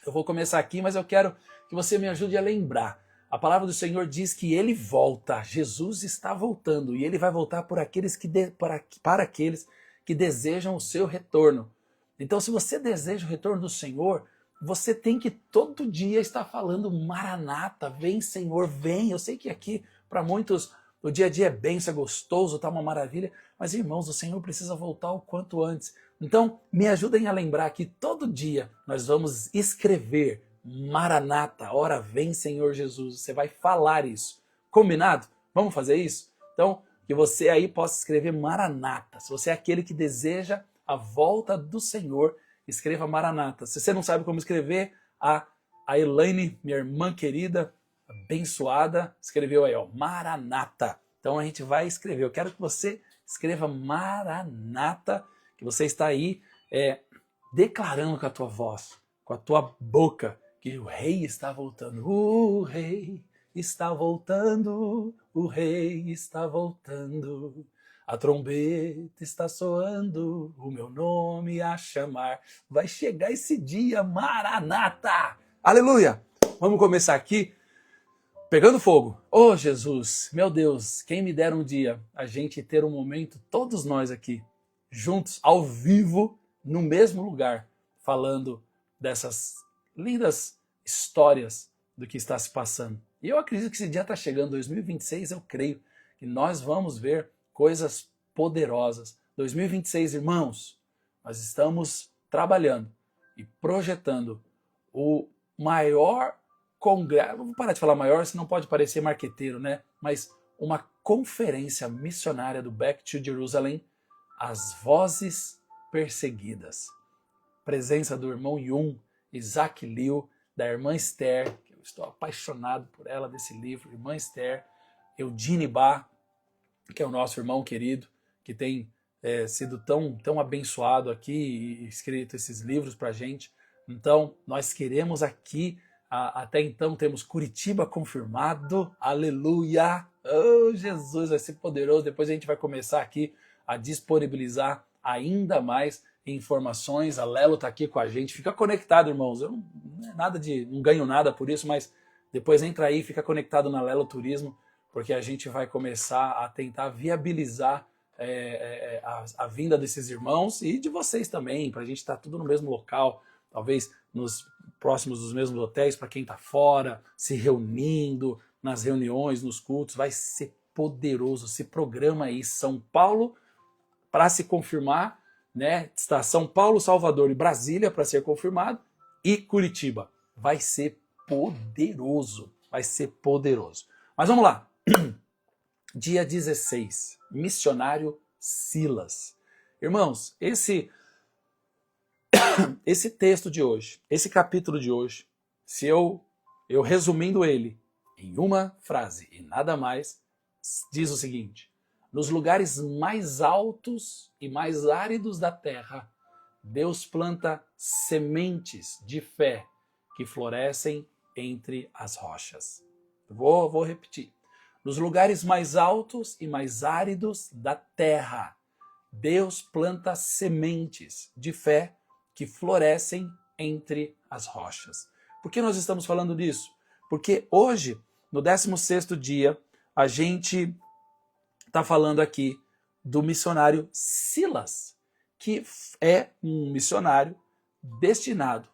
Eu vou começar aqui, mas eu quero que você me ajude a lembrar. A palavra do Senhor diz que Ele volta, Jesus está voltando, e Ele vai voltar para aqueles que desejam o seu retorno. Então, se você deseja o retorno do Senhor, você tem que todo dia estar falando Maranata, vem Senhor, vem. Eu sei que aqui, para muitos, o dia a dia é benção, é gostoso, tá uma maravilha, mas irmãos, o Senhor precisa voltar o quanto antes. Então, me ajudem a lembrar que todo dia nós vamos escrever Maranata, ora vem Senhor Jesus. Você vai falar isso. Combinado? Vamos fazer isso? Então, que você aí possa escrever Maranata. Se você é aquele que deseja a volta do Senhor, escreva Maranata. Se você não sabe como escrever, a Elaine, minha irmã querida, abençoada, escreveu aí, ó, Maranata. Então a gente vai escrever. Eu quero que você escreva Maranata, que você está aí declarando com a tua voz, com a tua boca, que o rei está voltando. O rei está voltando, o rei está voltando. A trombeta está soando, o meu nome a chamar. Vai chegar esse dia, Maranata! Aleluia! Vamos começar aqui pegando fogo. Oh, Jesus, meu Deus, quem me dera um dia a gente ter um momento, todos nós aqui, juntos, ao vivo, no mesmo lugar, falando dessas lindas histórias do que está se passando. E eu acredito que esse dia está chegando, 2026, eu creio que nós vamos ver coisas poderosas. 2026, irmãos, nós estamos trabalhando e projetando o maior congresso, vou parar de falar maior, senão pode parecer marqueteiro, né? Mas uma conferência missionária do Back to Jerusalem, as vozes perseguidas. Presença do irmão Yun, Isaac Liu, da irmã Esther, que eu estou apaixonado por ela desse livro, irmã Esther, Eudine Bá, que é o nosso irmão querido, que tem sido tão abençoado aqui e escrito esses livros para a gente. Então, nós queremos aqui, até então temos Curitiba confirmado, aleluia, oh Jesus, vai ser poderoso. Depois a gente vai começar aqui a disponibilizar ainda mais informações. A Lelo está aqui com a gente, fica conectado, irmãos. Eu não ganho nada por isso, mas depois entra aí, fica conectado na Lelo Turismo, porque a gente vai começar a tentar viabilizar a vinda desses irmãos e de vocês também, para a gente estar tudo no mesmo local, talvez nos próximos dos mesmos hotéis, para quem está fora, se reunindo, nas reuniões, nos cultos, vai ser poderoso. Se programa aí, São Paulo, para se confirmar, né? Está São Paulo, Salvador e Brasília para ser confirmado, e Curitiba. Vai ser poderoso, vai ser poderoso. Mas vamos lá. Dia 16, missionário Silas. Irmãos, esse texto de hoje, esse capítulo de hoje, se eu resumindo ele em uma frase e nada mais, diz o seguinte: nos lugares mais altos e mais áridos da terra, Deus planta sementes de fé que florescem entre as rochas. Vou repetir. Nos lugares mais altos e mais áridos da terra, Deus planta sementes de fé que florescem entre as rochas. Por que nós estamos falando disso? Porque hoje, no 16º dia, a gente está falando aqui do missionário Silas, que é um missionário destinado,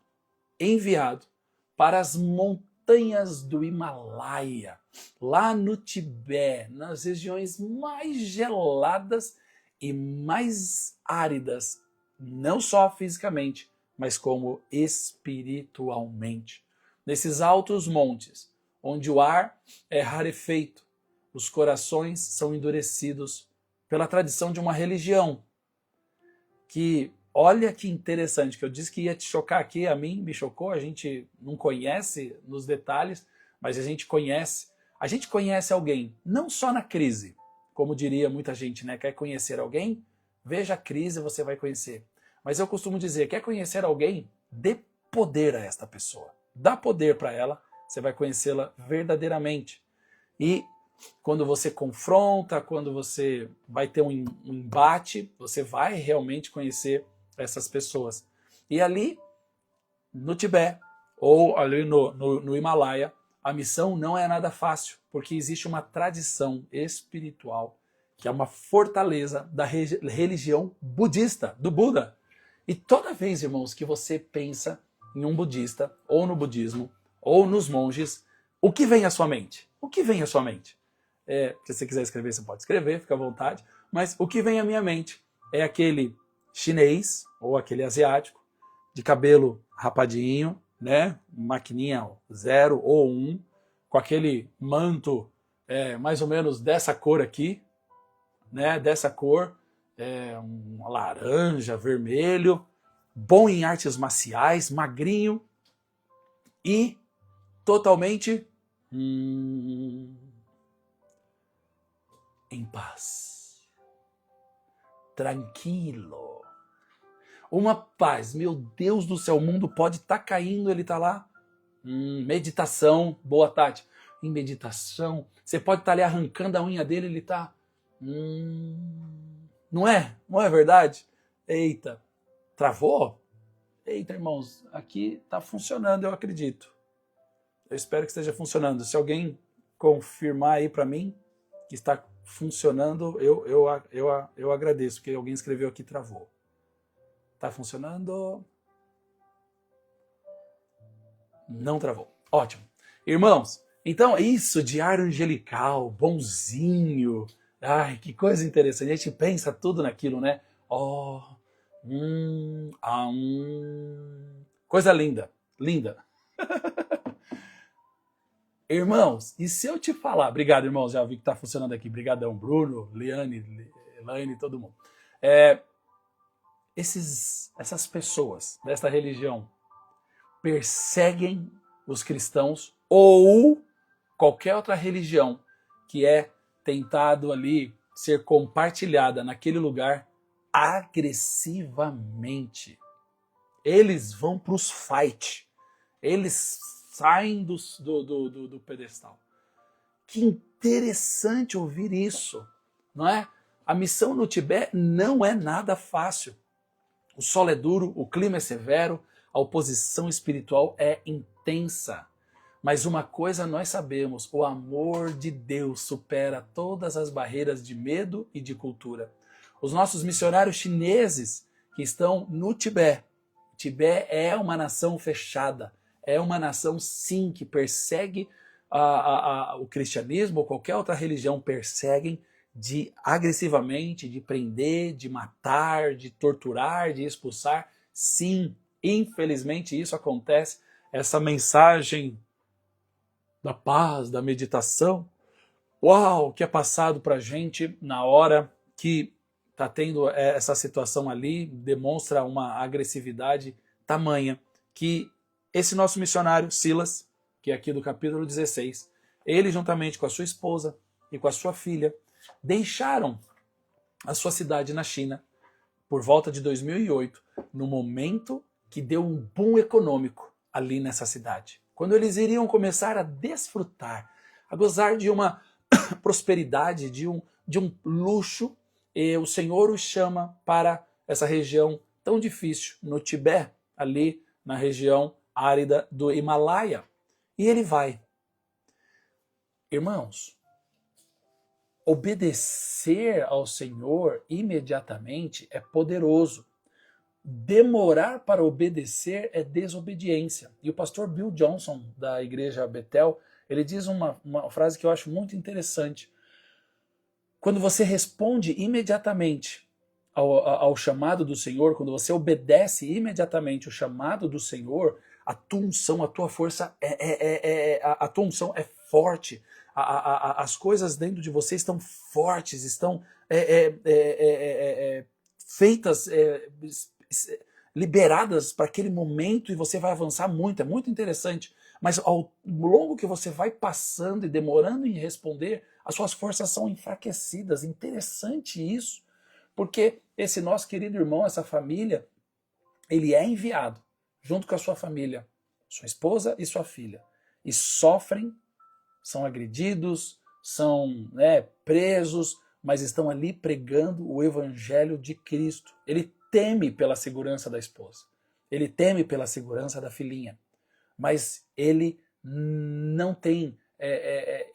enviado para as montanhas do Himalaia, lá no Tibete, nas regiões mais geladas e mais áridas, não só fisicamente, mas como espiritualmente. Nesses altos montes, onde o ar é rarefeito, os corações são endurecidos pela tradição de uma religião que, olha que interessante, que eu disse que ia te chocar aqui, a mim me chocou, a gente não conhece nos detalhes, mas a gente conhece alguém, não só na crise, como diria muita gente, né? Quer conhecer alguém? Veja a crise, você vai conhecer. Mas eu costumo dizer, quer conhecer alguém? Dê poder a esta pessoa. Dá poder para ela, você vai conhecê-la verdadeiramente. E quando você confronta, quando você vai ter um embate, você vai realmente conhecer essas pessoas. E ali, no Tibete, ou ali no Himalaia, a missão não é nada fácil, porque existe uma tradição espiritual, que é uma fortaleza da religião budista, do Buda. E toda vez, irmãos, que você pensa em um budista, ou no budismo, ou nos monges, o que vem à sua mente? O que vem à sua mente? Se você quiser escrever, você pode escrever, fica à vontade. Mas o que vem à minha mente é aquele chinês, ou aquele asiático, de cabelo rapadinho, né? Maquininha 0 ou 1, com aquele manto mais ou menos dessa cor aqui, né? Dessa cor, um laranja, vermelho, bom em artes marciais, magrinho e totalmente em paz, tranquilo, uma paz. Meu Deus do céu, o mundo pode estar caindo, ele está lá. Meditação, boa Tati. Em meditação, você pode estar ali arrancando a unha dele, ele está. Não é? Não é verdade? Eita, travou? Eita, irmãos, aqui está funcionando, eu acredito. Eu espero que esteja funcionando. Se alguém confirmar aí para mim que está funcionando, eu agradeço, porque alguém escreveu aqui travou. Tá funcionando? Não travou. Ótimo. Irmãos, então isso, diário angelical, bonzinho. Ai, que coisa interessante. A gente pensa tudo naquilo, né? Coisa linda. Linda. Irmãos, e se eu te falar... Obrigado, irmãos, já vi que tá funcionando aqui. Obrigadão, Bruno, Liane, Elaine, todo mundo. Essas pessoas desta religião perseguem os cristãos ou qualquer outra religião que é tentado ali ser compartilhada naquele lugar agressivamente. Eles vão para os fight. Eles saem do pedestal. Que interessante ouvir isso, não é? A missão no Tibete não é nada fácil. O solo é duro, o clima é severo, a oposição espiritual é intensa. Mas uma coisa nós sabemos, o amor de Deus supera todas as barreiras de medo e de cultura. Os nossos missionários chineses que estão no Tibete, o Tibete é uma nação fechada, é uma nação sim que persegue o cristianismo ou qualquer outra religião, perseguem agressivamente, de prender, de matar, de torturar, de expulsar. Sim, infelizmente isso acontece. Essa mensagem da paz, da meditação, uau, que é passado para a gente na hora que está tendo essa situação ali, demonstra uma agressividade tamanha que esse nosso missionário, Silas, que é aqui do capítulo 16, ele juntamente com a sua esposa e com a sua filha, deixaram a sua cidade na China por volta de 2008, no momento que deu um boom econômico ali nessa cidade. Quando eles iriam começar a desfrutar, a gozar de uma prosperidade, de um luxo, e o Senhor os chama para essa região tão difícil, no Tibete, ali na região árida do Himalaia. E ele vai. Irmãos, obedecer ao Senhor imediatamente é poderoso. Demorar para obedecer é desobediência. E o pastor Bill Johnson, da igreja Betel, ele diz uma frase que eu acho muito interessante. Quando você responde imediatamente ao chamado do Senhor, quando você obedece imediatamente o chamado do Senhor, a tua unção, a tua força, a tua unção é forte. As coisas dentro de você estão fortes, estão feitas, liberadas para aquele momento, e você vai avançar muito. É muito interessante. Mas ao longo que você vai passando e demorando em responder, as suas forças são enfraquecidas. Interessante isso, porque esse nosso querido irmão, essa família, ele é enviado junto com a sua família, sua esposa e sua filha, e sofrem, são agredidos, são presos, mas estão ali pregando o evangelho de Cristo. Ele teme pela segurança da esposa, ele teme pela segurança da filhinha. mas ele não tem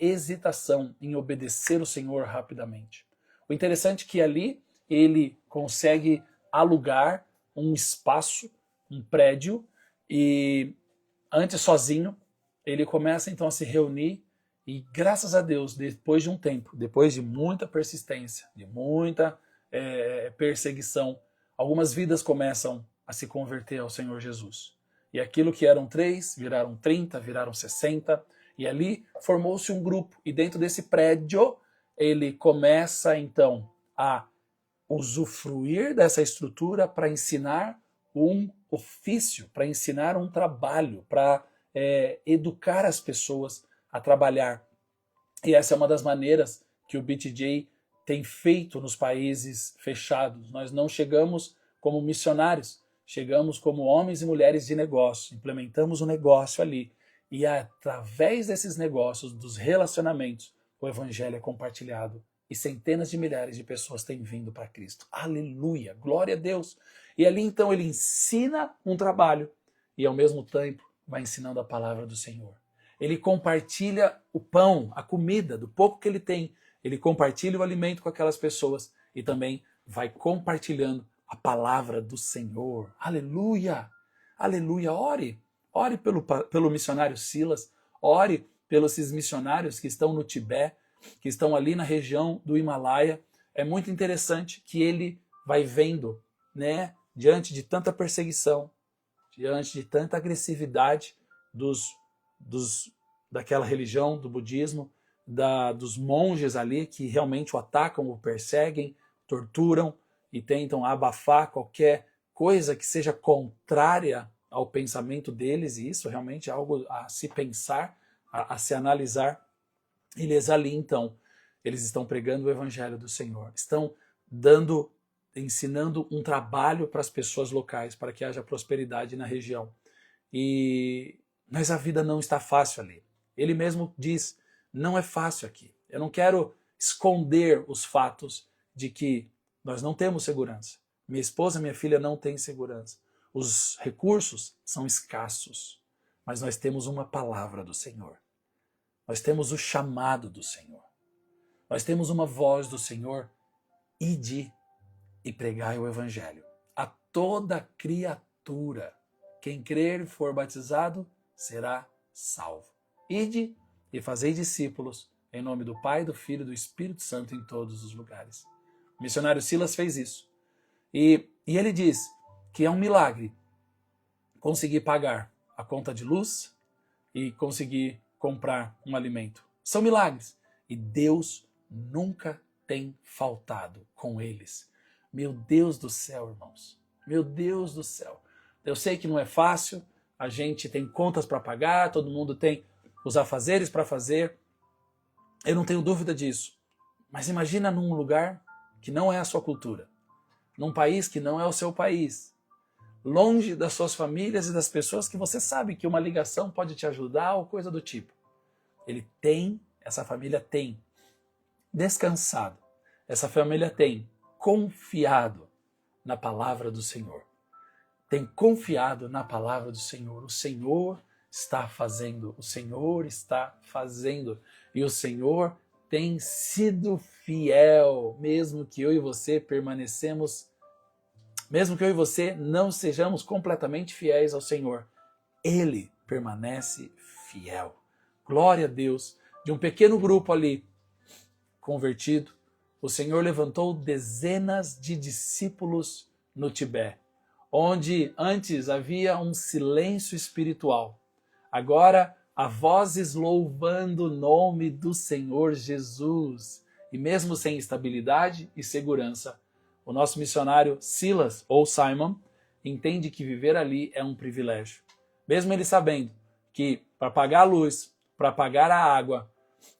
hesitação em obedecer o Senhor rapidamente. O interessante é que ali ele consegue alugar um espaço, um prédio, e antes sozinho, ele começa então a se reunir e graças a Deus, depois de um tempo, depois de muita persistência, de muita perseguição, algumas vidas começam a se converter ao Senhor Jesus. E aquilo que eram 3, viraram 30, viraram 60, e ali formou-se um grupo. E dentro desse prédio, ele começa então a usufruir dessa estrutura para ensinar um ofício, para ensinar um trabalho, para educar as pessoas a trabalhar. E essa é uma das maneiras que o BTJ tem feito nos países fechados. Nós não chegamos como missionários, chegamos como homens e mulheres de negócio, implementamos um negócio ali. E através desses negócios, dos relacionamentos, o evangelho é compartilhado e centenas de milhares de pessoas têm vindo para Cristo. Aleluia, glória a Deus. E ali então ele ensina um trabalho e ao mesmo tempo vai ensinando a palavra do Senhor. Ele compartilha o pão, a comida, do pouco que ele tem. Ele compartilha o alimento com aquelas pessoas e também vai compartilhando a palavra do Senhor. Aleluia, aleluia. Ore pelo missionário Silas, ore pelos esses missionários que estão no Tibete, que estão ali na região do Himalaia. É muito interessante que ele vai vendo, né, diante de tanta perseguição, diante de tanta agressividade daquela religião, do budismo, dos monges ali que realmente o atacam, o perseguem, torturam e tentam abafar qualquer coisa que seja contrária ao pensamento deles, e isso realmente é algo a se pensar, a se analisar. Eles ali, então, eles estão pregando o evangelho do Senhor, estão ensinando um trabalho para as pessoas locais, para que haja prosperidade na região. Mas a vida não está fácil ali. Ele mesmo diz, não é fácil aqui. Eu não quero esconder os fatos de que nós não temos segurança. Minha esposa, minha filha não têm segurança. Os recursos são escassos, mas nós temos uma palavra do Senhor. Nós temos o chamado do Senhor. Nós temos uma voz do Senhor. Ide e pregai o evangelho a toda criatura. Quem crer e for batizado será salvo. Ide e fazei discípulos em nome do Pai, do Filho e do Espírito Santo em todos os lugares. O missionário Silas fez isso. E ele diz que é um milagre conseguir pagar a conta de luz e conseguir comprar um alimento. São milagres. E Deus nunca tem faltado com eles. Meu Deus do céu, irmãos. Meu Deus do céu. Eu sei que não é fácil, a gente tem contas para pagar, todo mundo tem os afazeres para fazer. Eu não tenho dúvida disso. Mas imagina num lugar que não é a sua cultura, num país que não é o seu país, longe das suas famílias e das pessoas que você sabe que uma ligação pode te ajudar ou coisa do tipo. Essa família tem descansado, essa família tem confiado na palavra do Senhor. Tem confiado na palavra do Senhor. O Senhor está fazendo, o Senhor está fazendo. E o Senhor tem sido fiel, mesmo que eu e você mesmo que eu e você não sejamos completamente fiéis ao Senhor, Ele permanece fiel. Glória a Deus. De um pequeno grupo ali, convertido, o Senhor levantou dezenas de discípulos no Tibete, onde antes havia um silêncio espiritual. Agora há vozes louvando o nome do Senhor Jesus. E mesmo sem estabilidade e segurança, o nosso missionário Silas, ou Simon, entende que viver ali é um privilégio. Mesmo ele sabendo que para pagar a luz, para pagar a água,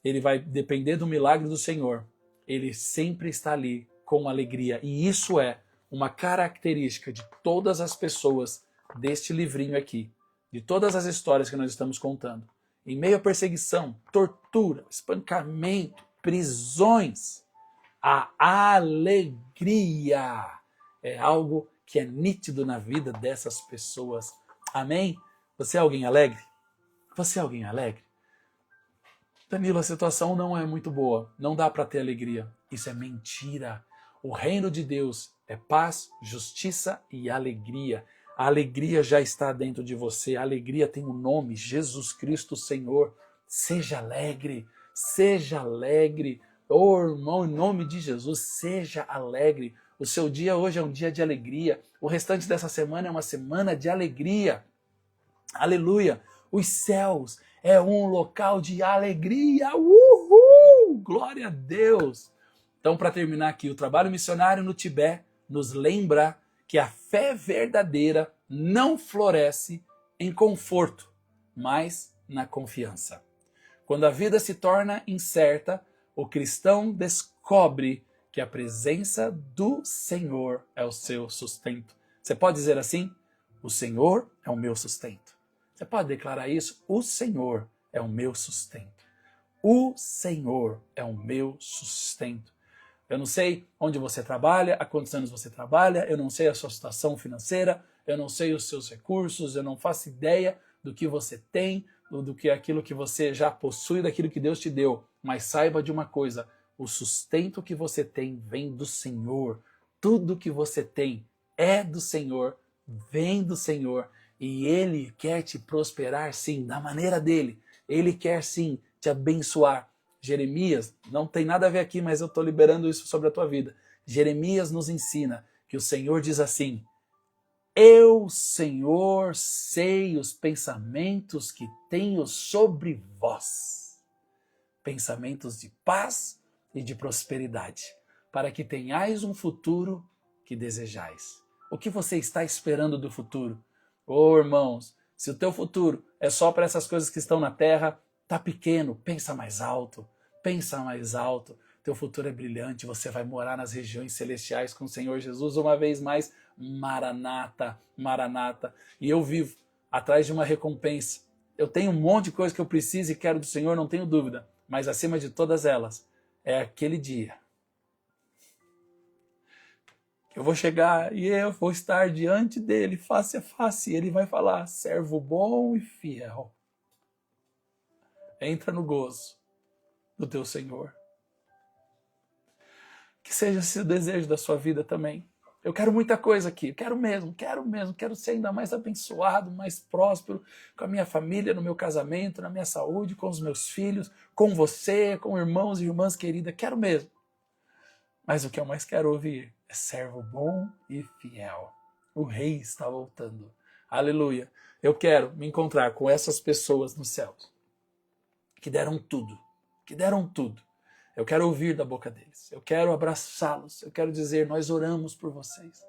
ele vai depender do milagre do Senhor, ele sempre está ali com alegria. E isso é uma característica de todas as pessoas deste livrinho aqui, de todas as histórias que nós estamos contando. Em meio à perseguição, tortura, espancamento, prisões, a alegria é algo que é nítido na vida dessas pessoas. Amém? Você é alguém alegre? Você é alguém alegre? Danilo, a situação não é muito boa. Não dá para ter alegria. Isso é mentira. O reino de Deus é paz, justiça e alegria. A alegria já está dentro de você. A alegria tem um nome, Jesus Cristo Senhor. Seja alegre, seja alegre. Oh, irmão, em nome de Jesus, seja alegre. O seu dia hoje é um dia de alegria. O restante dessa semana é uma semana de alegria. Aleluia. Os céus é um local de alegria. Uhul! Glória a Deus. Então, para terminar aqui, o trabalho missionário no Tibete nos lembra que a fé verdadeira não floresce em conforto, mas na confiança. Quando a vida se torna incerta, o cristão descobre que a presença do Senhor é o seu sustento. Você pode dizer assim? O Senhor é o meu sustento. Você pode declarar isso? O Senhor é o meu sustento. O Senhor é o meu sustento. Eu não sei onde você trabalha, há quantos anos você trabalha, eu não sei a sua situação financeira, eu não sei os seus recursos, eu não faço ideia do que você tem, do que aquilo que você já possui, daquilo que Deus te deu. Mas saiba de uma coisa, o sustento que você tem vem do Senhor. Tudo que você tem é do Senhor, vem do Senhor. E Ele quer te prosperar, sim, da maneira dEle. Ele quer, sim, te abençoar. Jeremias, não tem nada a ver aqui, mas eu estou liberando isso sobre a tua vida. Jeremias nos ensina que o Senhor diz assim: eu, Senhor, sei os pensamentos que tenho sobre vós. Pensamentos de paz e de prosperidade, para que tenhais um futuro que desejais. O que você está esperando do futuro? Oh, irmãos, se o teu futuro é só para essas coisas que estão na terra, tá pequeno, pensa mais alto, pensa mais alto. Teu futuro é brilhante, você vai morar nas regiões celestiais com o Senhor Jesus uma vez mais. Maranata, Maranata. E eu vivo atrás de uma recompensa. Eu tenho um monte de coisa que eu preciso e quero do Senhor, não tenho dúvida. Mas acima de todas elas, é aquele dia que eu vou chegar e eu vou estar diante dele, face a face, e ele vai falar: servo bom e fiel, entra no gozo do teu Senhor. Que seja esse o desejo da sua vida também. Eu quero muita coisa aqui, quero ser ainda mais abençoado, mais próspero com a minha família, no meu casamento, na minha saúde, com os meus filhos, com você, com irmãos e irmãs queridas, quero mesmo. Mas o que eu mais quero ouvir é servo bom e fiel. O rei está voltando. Aleluia. Eu quero me encontrar com essas pessoas nos céus que deram tudo, Eu quero ouvir da boca deles. Eu quero abraçá-los. Eu quero dizer, nós oramos por vocês.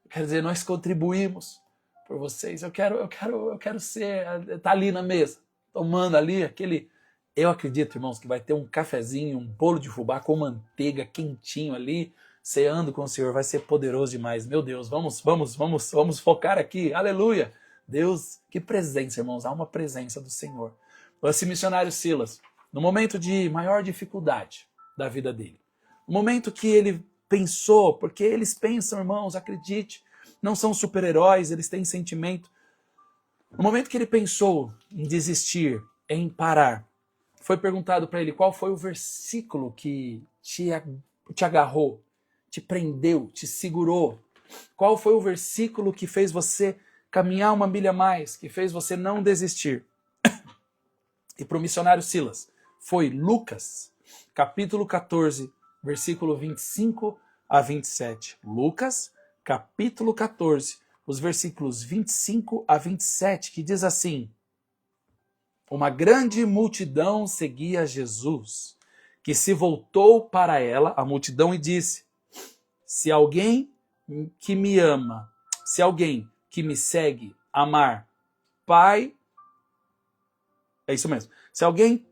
Eu quero dizer, nós contribuímos por vocês. Eu quero estar ali na mesa, tomando ali aquele... Eu acredito, irmãos, que vai ter um cafezinho, um bolo de fubá com manteiga quentinho ali, ceando com o Senhor. Vai ser poderoso demais. Meu Deus, vamos focar aqui. Aleluia. Deus, que presença, irmãos. Há uma presença do Senhor. Esse missionário Silas, no momento de maior dificuldade da vida dele, no momento que ele pensou, porque eles pensam, irmãos, acredite, não são super-heróis, eles têm sentimento. No momento que ele pensou em desistir, em parar, foi perguntado para ele qual foi o versículo que te agarrou, te prendeu, te segurou. Qual foi o versículo que fez você caminhar uma milha a mais, que fez você não desistir? E para o missionário Silas, foi Lucas, capítulo 14, versículo 25 a 27. Lucas, capítulo 14, os versículos 25 a 27, que diz assim: uma grande multidão seguia Jesus, que se voltou para ela, a multidão, e disse: se alguém que me ama, se alguém que me segue amar pai, é isso mesmo, se alguém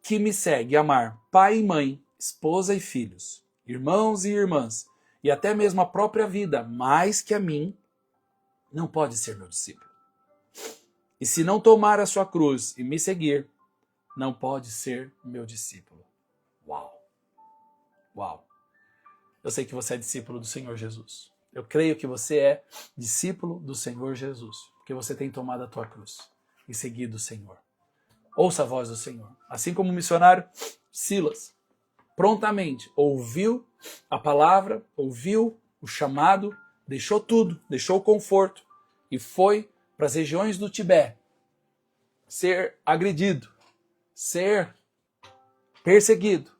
que me segue amar pai e mãe, esposa e filhos, irmãos e irmãs, e até mesmo a própria vida, mais que a mim, não pode ser meu discípulo. E se não tomar a sua cruz e me seguir, não pode ser meu discípulo. Uau! Uau! Eu sei que você é discípulo do Senhor Jesus. Eu creio que você é discípulo do Senhor Jesus, porque você tem tomado a tua cruz e seguido o Senhor. Ouça a voz do Senhor. Assim como o missionário Silas prontamente ouviu a palavra, ouviu o chamado, deixou tudo, deixou o conforto e foi para as regiões do Tibete ser agredido, ser perseguido,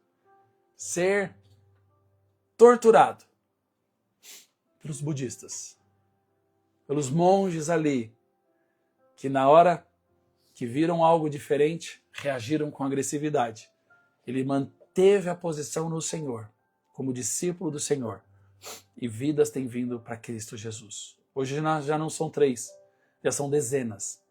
ser torturado pelos budistas, pelos monges ali, que na hora que viram algo diferente, reagiram com agressividade. Ele manteve a posição no Senhor, como discípulo do Senhor, e vidas têm vindo para Cristo Jesus. Hoje já não são 3, já são dezenas,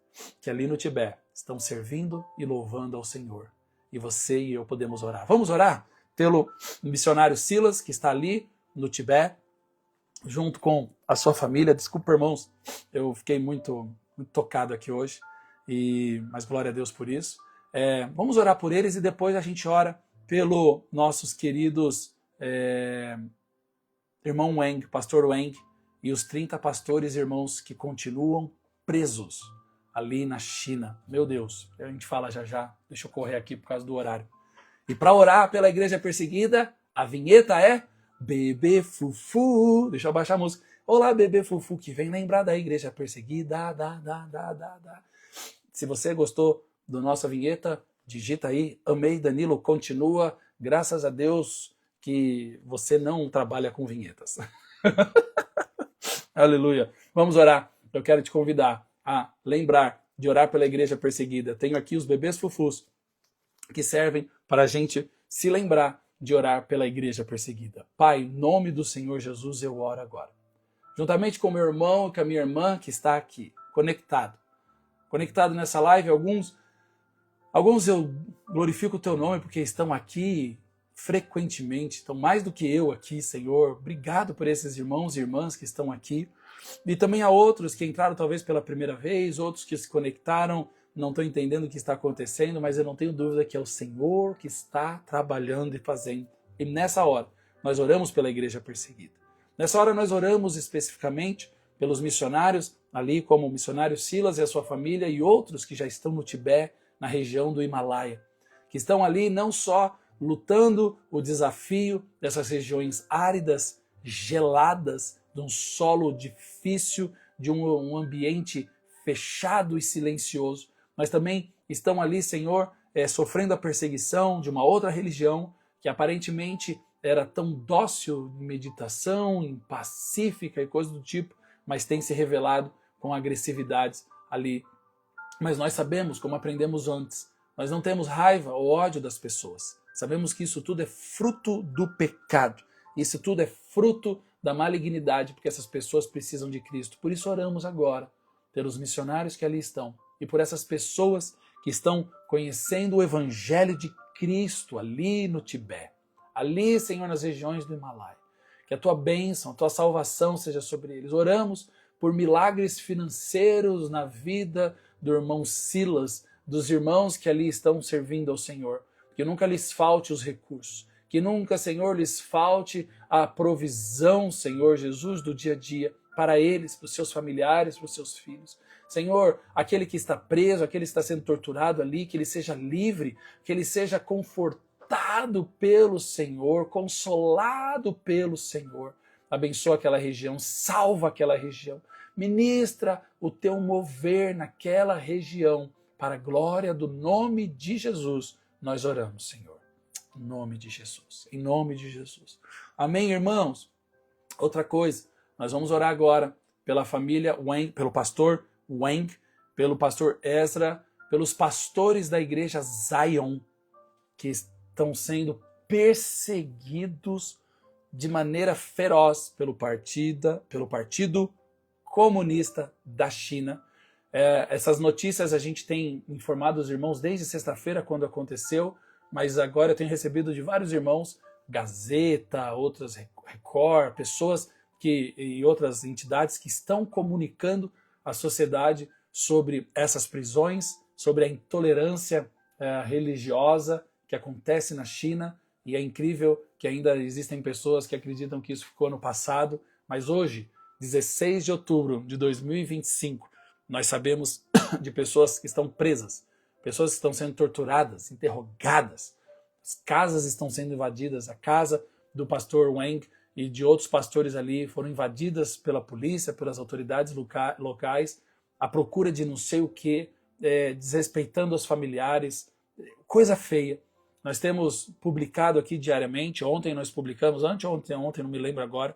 que ali no Tibete estão servindo e louvando ao Senhor. E você e eu podemos orar. Vamos orar pelo missionário Silas, que está ali no Tibete, junto com a sua família. Desculpa, irmãos, eu fiquei muito tocado aqui hoje, mas glória a Deus por isso. Vamos orar por eles e depois a gente ora pelo nossos queridos irmão Wang, pastor Wang, e os 30 pastores irmãos que continuam presos ali na China. Meu Deus, a gente fala já. Deixa eu correr aqui por causa do horário. E para orar pela igreja perseguida, a vinheta é Bebê Fufu. Deixa eu abaixar a música. Olá, Bebê Fufu, que vem lembrar da igreja perseguida. Se você gostou da nossa vinheta, digita aí, amei Danilo, continua. Graças a Deus que você não trabalha com vinhetas. Aleluia. Vamos orar. Eu quero te convidar a lembrar de orar pela igreja perseguida. Tenho aqui os bebês fufus que servem para a gente se lembrar de orar pela igreja perseguida. Pai, em nome do Senhor Jesus, eu oro agora. Juntamente com meu irmão e com a minha irmã que está aqui, conectado nessa live, alguns eu glorifico o teu nome porque estão aqui frequentemente, estão mais do que eu aqui, Senhor. Obrigado por esses irmãos e irmãs que estão aqui. E também há outros que entraram talvez pela primeira vez, outros que se conectaram, não estão entendendo o que está acontecendo, mas eu não tenho dúvida que é o Senhor que está trabalhando e fazendo. E nessa hora, nós oramos pela igreja perseguida. Nessa hora nós oramos especificamente pelos missionários, ali como o missionário Silas e a sua família e outros que já estão no Tibete, na região do Himalaia, que estão ali não só lutando o desafio dessas regiões áridas, geladas, de um solo difícil, de um ambiente fechado e silencioso, mas também estão ali, Senhor, sofrendo a perseguição de uma outra religião que aparentemente era tão dócil em meditação, em pacífica e coisas do tipo, mas tem se revelado com agressividades ali. Mas nós sabemos, como aprendemos antes, nós não temos raiva ou ódio das pessoas. Sabemos que isso tudo é fruto do pecado. Isso tudo é fruto da malignidade, porque essas pessoas precisam de Cristo. Por isso oramos agora pelos missionários que ali estão e por essas pessoas que estão conhecendo o Evangelho de Cristo ali no Tibete. Ali, Senhor, nas regiões do Himalaia. Que a tua bênção, a tua salvação seja sobre eles. Oramos por milagres financeiros na vida do irmão Silas, dos irmãos que ali estão servindo ao Senhor. Que nunca lhes falte os recursos. Que nunca, Senhor, lhes falte a provisão, Senhor Jesus, do dia a dia para eles, para os seus familiares, para os seus filhos. Senhor, aquele que está preso, aquele que está sendo torturado ali, que ele seja livre, que ele seja confortado pelo Senhor, consolado pelo Senhor. Abençoa aquela região, salva aquela região. Ministra o teu mover naquela região. Para a glória do nome de Jesus, nós oramos, Senhor. Em nome de Jesus. Em nome de Jesus. Amém, irmãos? Outra coisa, nós vamos orar agora pela família Wang, pelo pastor Wang, pelo pastor Ezra, pelos pastores da igreja Zion, que estão sendo perseguidos de maneira feroz pelo Partido Comunista da China. Essas notícias a gente tem informado os irmãos desde sexta-feira, quando aconteceu, mas agora eu tenho recebido de vários irmãos, Gazeta, outras Record, pessoas e outras entidades que estão comunicando à sociedade sobre essas prisões, sobre a intolerância religiosa que acontece na China, e é incrível que ainda existem pessoas que acreditam que isso ficou no passado, mas hoje, 16 de outubro de 2025, nós sabemos de pessoas que estão presas pessoas que estão sendo torturadas, interrogadas, as casas estão sendo invadidas, a casa do pastor Wang e de outros pastores ali foram invadidas pela polícia, pelas autoridades locais, à procura de não sei o que, desrespeitando os familiares, coisa feia. Nós temos publicado aqui diariamente, ontem nós publicamos, ontem, não me lembro agora,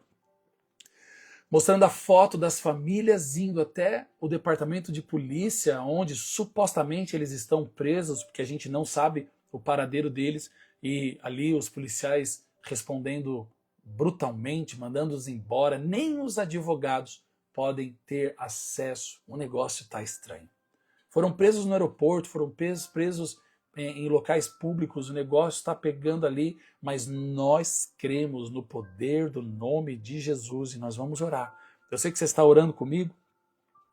mostrando a foto das famílias indo até o departamento de polícia, onde supostamente eles estão presos, porque a gente não sabe o paradeiro deles, e ali os policiais respondendo brutalmente, mandando-os embora, nem os advogados podem ter acesso. O negócio está estranho. Foram presos no aeroporto, foram presos em locais públicos, o negócio está pegando ali, mas nós cremos no poder do nome de Jesus e nós vamos orar. Eu sei que você está orando comigo,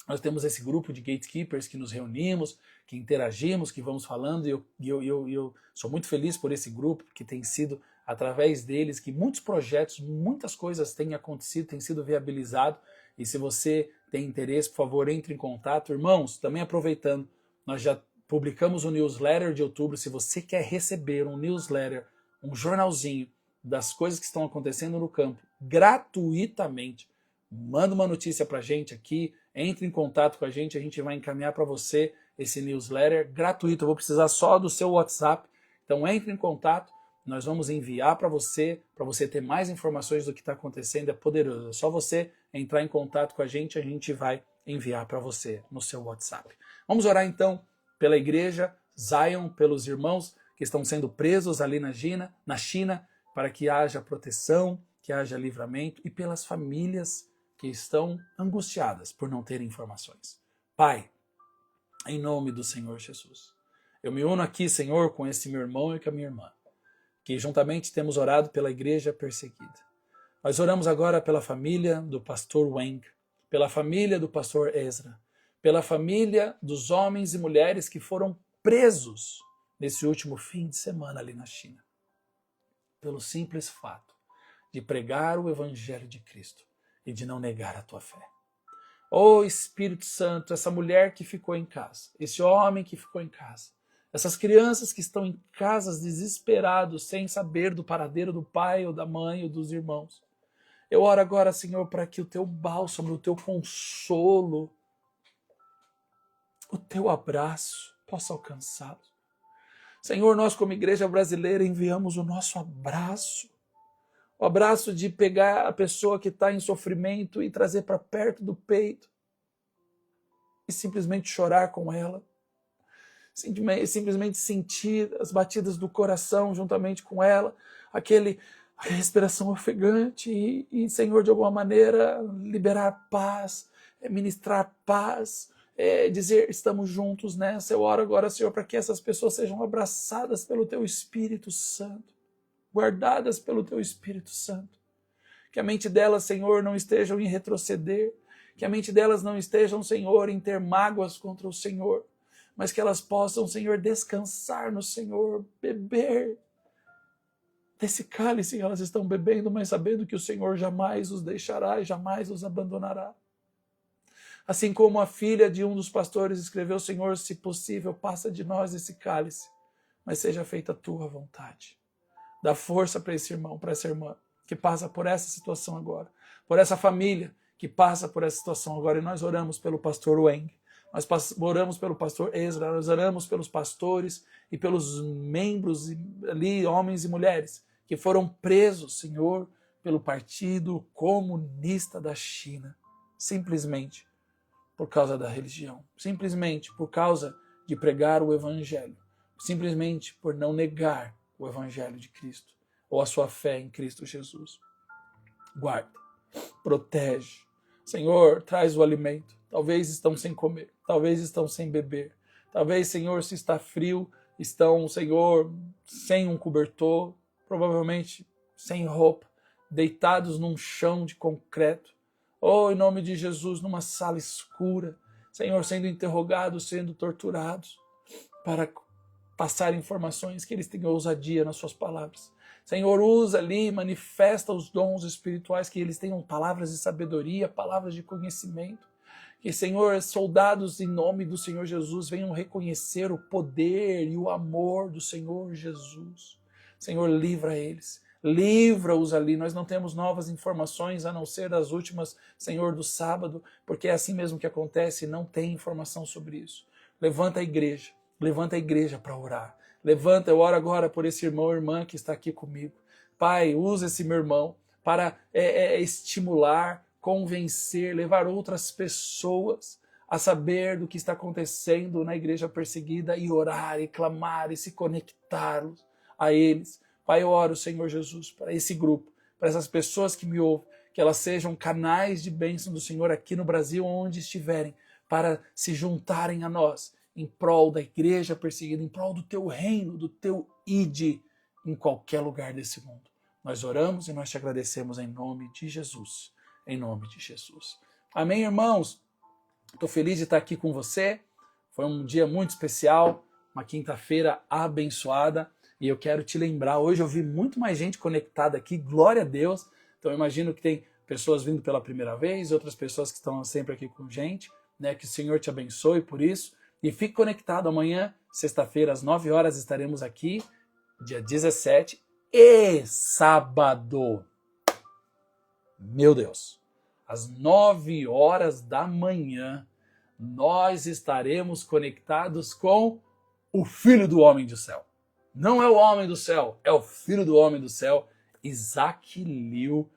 nós temos esse grupo de gatekeepers que nos reunimos, que interagimos, que vamos falando, e eu sou muito feliz por esse grupo, porque tem sido através deles que muitos projetos, muitas coisas têm acontecido, têm sido viabilizados, e se você tem interesse, por favor, entre em contato. Irmãos, também aproveitando, nós já publicamos o newsletter de outubro. Se você quer receber um newsletter, um jornalzinho das coisas que estão acontecendo no campo, gratuitamente, manda uma notícia pra gente aqui, entre em contato com a gente vai encaminhar para você esse newsletter gratuito. Eu vou precisar só do seu WhatsApp, então entre em contato, nós vamos enviar para você ter mais informações do que está acontecendo. É poderoso, é só você entrar em contato com a gente vai enviar para você no seu WhatsApp. Vamos orar então pela igreja Zion, pelos irmãos que estão sendo presos ali na China, para que haja proteção, que haja livramento, e pelas famílias que estão angustiadas por não terem informações. Pai, em nome do Senhor Jesus, eu me uno aqui, Senhor, com esse meu irmão e com a minha irmã, que juntamente temos orado pela igreja perseguida. Nós oramos agora pela família do pastor Wang, pela família do pastor Ezra, pela família dos homens e mulheres que foram presos nesse último fim de semana ali na China, pelo simples fato de pregar o evangelho de Cristo e de não negar a tua fé. Ó Espírito Santo, essa mulher que ficou em casa, esse homem que ficou em casa, essas crianças que estão em casas desesperados, sem saber do paradeiro do pai ou da mãe ou dos irmãos. Eu oro agora, Senhor, para que o teu bálsamo, o teu consolo, o teu abraço possa alcançá-los. Senhor, nós como igreja brasileira enviamos o nosso abraço, o abraço de pegar a pessoa que está em sofrimento e trazer para perto do peito e simplesmente chorar com ela, simplesmente sentir as batidas do coração juntamente com ela, a respiração ofegante e, Senhor, de alguma maneira liberar paz, ministrar paz, dizer estamos juntos nessa. Eu oro agora, Senhor, para que essas pessoas sejam abraçadas pelo Teu Espírito Santo, guardadas pelo Teu Espírito Santo. Que a mente delas, Senhor, não estejam em retroceder, que a mente delas não estejam, Senhor, em ter mágoas contra o Senhor, mas que elas possam, Senhor, descansar no Senhor, beber desse cálice que elas estão bebendo, mas sabendo que o Senhor jamais os deixará e jamais os abandonará. Assim como a filha de um dos pastores escreveu, Senhor, se possível, passa de nós esse cálice, mas seja feita a tua vontade. Dá força para esse irmão, para essa irmã, que passa por essa situação agora, por essa família que passa por essa situação agora. E nós oramos pelo pastor Wang, nós oramos pelo pastor Ezra, nós oramos pelos pastores e pelos membros ali, homens e mulheres, que foram presos, Senhor, pelo Partido Comunista da China, simplesmente por causa da religião, simplesmente por causa de pregar o Evangelho, simplesmente por não negar o Evangelho de Cristo ou a sua fé em Cristo Jesus. Guarda, protege. Senhor, traz o alimento. Talvez estão sem comer, talvez estão sem beber. Talvez, Senhor, se está frio, estão, Senhor, sem um cobertor, provavelmente sem roupa, deitados num chão de concreto. Oh, em nome de Jesus, numa sala escura, Senhor, sendo interrogados, sendo torturados, para passar informações, que eles tenham ousadia nas suas palavras. Senhor, usa ali, manifesta os dons espirituais, que eles tenham palavras de sabedoria, palavras de conhecimento, Que, Senhor, soldados em nome do Senhor Jesus venham reconhecer o poder e o amor do Senhor Jesus. Senhor, livra eles. Livra-os ali. Nós não temos novas informações a não ser das últimas, Senhor, do sábado, porque é assim mesmo que acontece, não tem informação sobre isso. Levanta a igreja para orar. Levanta, eu oro agora por esse irmão ou irmã que está aqui comigo. Pai, usa esse meu irmão para estimular, convencer, levar outras pessoas a saber do que está acontecendo na igreja perseguida e orar, e clamar, e se conectar a eles. Pai, eu oro, Senhor Jesus, para esse grupo, para essas pessoas que me ouvem, que elas sejam canais de bênção do Senhor aqui no Brasil, onde estiverem, para se juntarem a nós, em prol da igreja perseguida, em prol do teu reino, do teu ide, em qualquer lugar desse mundo. Nós oramos e nós te agradecemos em nome de Jesus. Em nome de Jesus. Amém, irmãos? Estou feliz de estar aqui com você. Foi um dia muito especial, uma quinta-feira abençoada. E eu quero te lembrar, hoje eu vi muito mais gente conectada aqui, glória a Deus. Então eu imagino que tem pessoas vindo pela primeira vez, outras pessoas que estão sempre aqui com gente, né? Que o Senhor te abençoe por isso. E fique conectado amanhã, sexta-feira, às 9 horas, estaremos aqui, dia 17 e sábado. Meu Deus, às 9 horas da manhã, nós estaremos conectados com o Filho do Homem do Céu. Não é o Homem do Céu, é o Filho do Homem do Céu, Isaac Liu.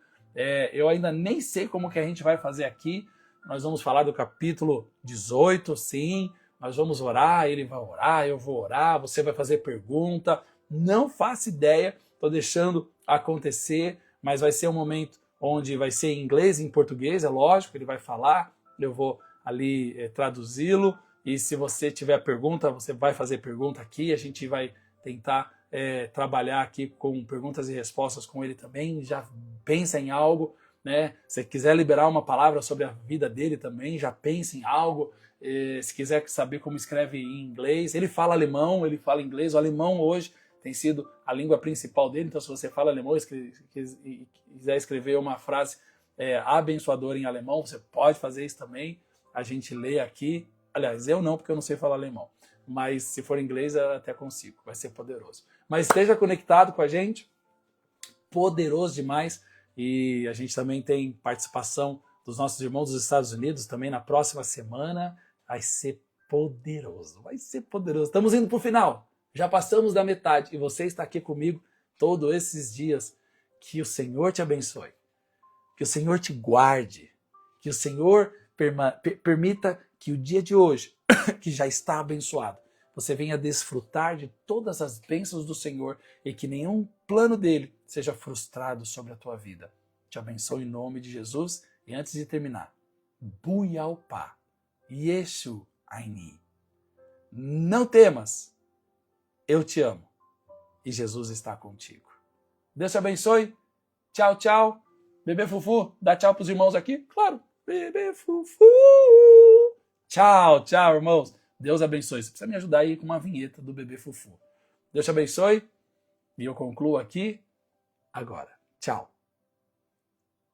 Eu ainda nem sei como que a gente vai fazer aqui. Nós vamos falar do capítulo 18, sim. Nós vamos orar, ele vai orar, eu vou orar, você vai fazer pergunta. Não faço ideia, estou deixando acontecer, mas vai ser um momento onde vai ser em inglês e em português, é lógico, ele vai falar, eu vou ali traduzi-lo, e se você tiver pergunta, você vai fazer pergunta aqui, a gente vai tentar trabalhar aqui com perguntas e respostas com ele também, já pensa em algo, né? Se quiser liberar uma palavra sobre a vida dele também, já pensa em algo, se quiser saber como escreve em inglês, ele fala alemão, ele fala inglês, o alemão hoje tem sido a língua principal dele, então se você fala alemão e quiser escrever uma frase abençoadora em alemão, você pode fazer isso também, a gente lê aqui, aliás, eu não, porque eu não sei falar alemão, mas se for inglês eu até consigo, vai ser poderoso. Mas esteja conectado com a gente, poderoso demais, e a gente também tem participação dos nossos irmãos dos Estados Unidos também na próxima semana, vai ser poderoso, estamos indo para o final. Já passamos da metade e você está aqui comigo todos esses dias. Que o Senhor te abençoe, que o Senhor te guarde, que o Senhor permita que o dia de hoje, que já está abençoado, você venha desfrutar de todas as bênçãos do Senhor e que nenhum plano dele seja frustrado sobre a tua vida. Te abençoe em nome de Jesus. E antes de terminar, Buialpá, Yeshu Aini. Não temas. Eu te amo e Jesus está contigo. Deus te abençoe. Tchau, tchau. Bebê Fufu, dá tchau para os irmãos aqui? Claro. Bebê Fufu. Tchau, tchau, irmãos. Deus abençoe. Você precisa me ajudar aí com uma vinheta do Bebê Fufu. Deus te abençoe. E eu concluo aqui agora. Tchau.